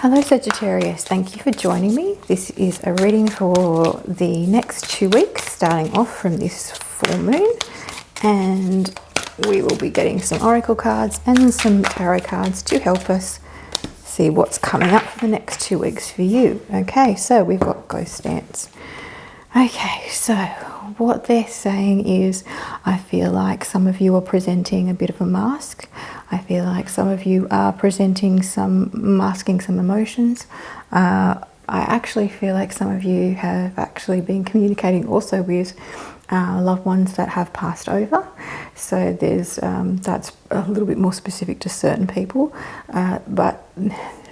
Hello Sagittarius, thank you for joining me. This is a reading for the next 2 weeks, starting off from this full moon, and we will be getting some oracle cards and some tarot cards to help us see what's coming up for the next 2 weeks for you. Okay, so we've got Ghost Dance. Okay, so what they're saying is, I feel like some of you are presenting a bit of a mask. I feel like some of you are masking some emotions. I actually feel like some of you have actually been communicating also with loved ones that have passed over. So there's that's a little bit more specific to certain people, but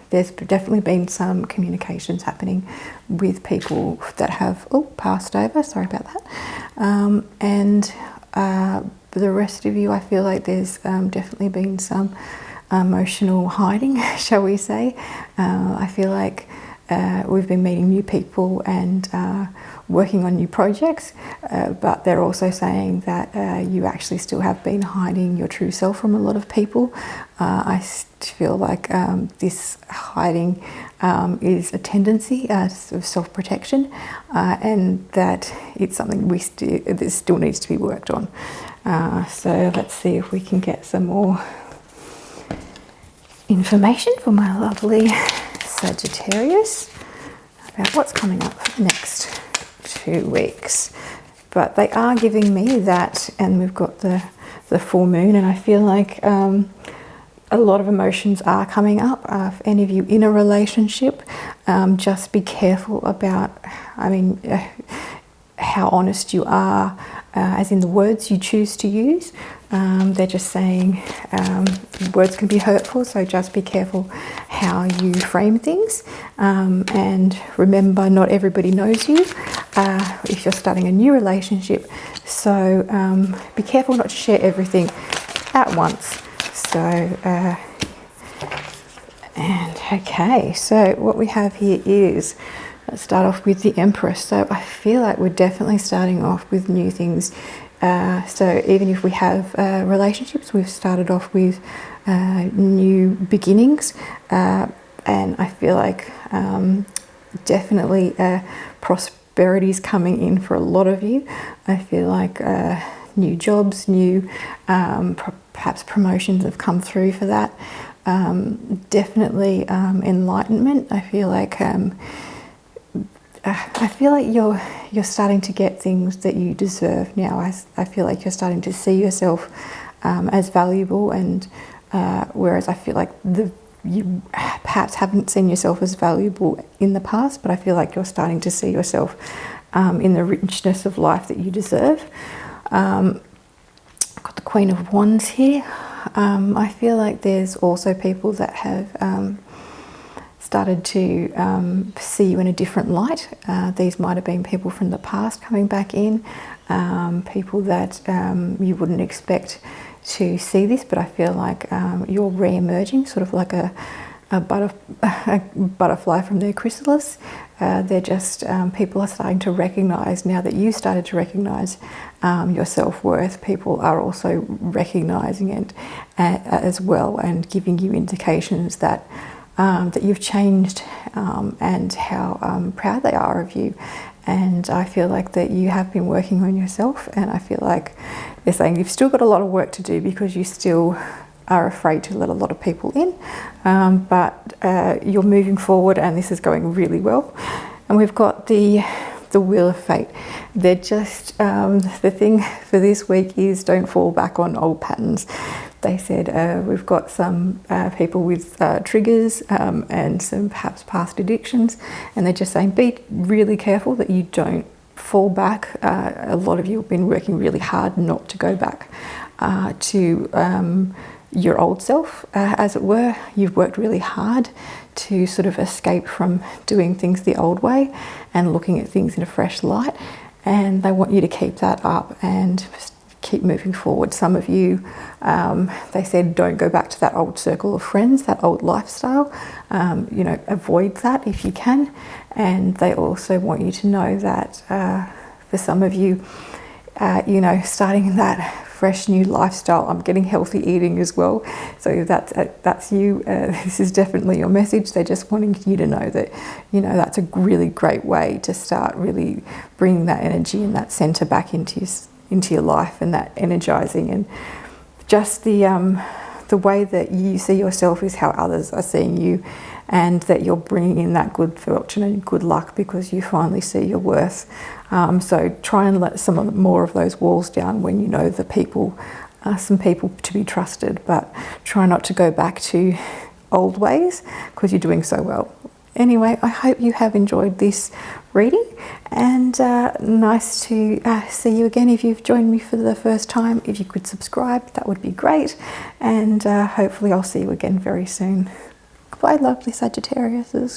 there's definitely been some communications happening with people that have passed over. Sorry about that. And the rest of you, I feel like there's definitely been some emotional hiding, shall we say. I feel like we've been meeting new people and working on new projects, but they're also saying that you actually still have been hiding your true self from a lot of people. I feel like this hiding is a tendency of self-protection, and that it's something that still needs to be worked on. So let's see if we can get some more information for my lovely Sagittarius about what's coming up for the next 2 weeks. But they are giving me that, and we've got the full moon, and I feel like a lot of emotions are coming up. If any of you in a relationship, just be careful about, how honest you are, as in the words you choose to use. They're just saying words can be hurtful, so just be careful how you frame things. And remember, not everybody knows you if you're starting a new relationship. So be careful not to share everything at once. So, okay, so what we have here is, let's start off with the Empress. So I feel like we're definitely starting off with new things. So even if we have relationships, we've started off with new beginnings. And I feel like definitely prosperity is coming in for a lot of you. I feel like new jobs, new perhaps promotions have come through for that. Definitely enlightenment. I feel like you're starting to get things that you deserve now. I feel like you're starting to see yourself as valuable, and whereas I feel like you perhaps haven't seen yourself as valuable in the past, but I feel like you're starting to see yourself in the richness of life that you deserve. I've got the Queen of Wands here. I feel like there's also people that have started to see you in a different light. These might have been people from the past coming back in, people that you wouldn't expect to see this, but I feel like you're re-emerging, sort of like a butterfly from their chrysalis. They're just, people are starting to recognise, now that you started to recognise your self-worth, people are also recognising it as well, and giving you indications that that you've changed, and how proud they are of you. And I feel like that you have been working on yourself, and I feel like they're saying you've still got a lot of work to do because you still are afraid to let a lot of people in, but you're moving forward, and this is going really well. And we've got the Wheel of Fate. They're just, the thing for this week is, don't fall back on old patterns. They said we've got some people with triggers and some perhaps past addictions, and they're just saying be really careful that you don't fall back. A lot of you have been working really hard not to go back to your old self, as it were. You've worked really hard to sort of escape from doing things the old way and looking at things in a fresh light, and they want you to keep that up and keep moving forward. Some of you, they said, don't go back to that old circle of friends, that old lifestyle. Avoid that if you can. And they also want you to know that for some of you, you know, starting that fresh new lifestyle. I'm getting healthy eating as well. So if that's you, this is definitely your message. They're just wanting you to know that, you know, that's a really great way to start really bringing that energy and that center back into your life, and that energizing, and just the way that you see yourself is how others are seeing you, and that you're bringing in that good fortune and good luck because you finally see your worth. So try and let more of those walls down when you know the people, some people to be trusted, but try not to go back to old ways because you're doing so well. Anyway, I hope you have enjoyed this reading, and nice to see you again. If you've joined me for the first time, if you could subscribe, that would be great, and hopefully I'll see you again very soon. Goodbye, lovely Sagittariuses.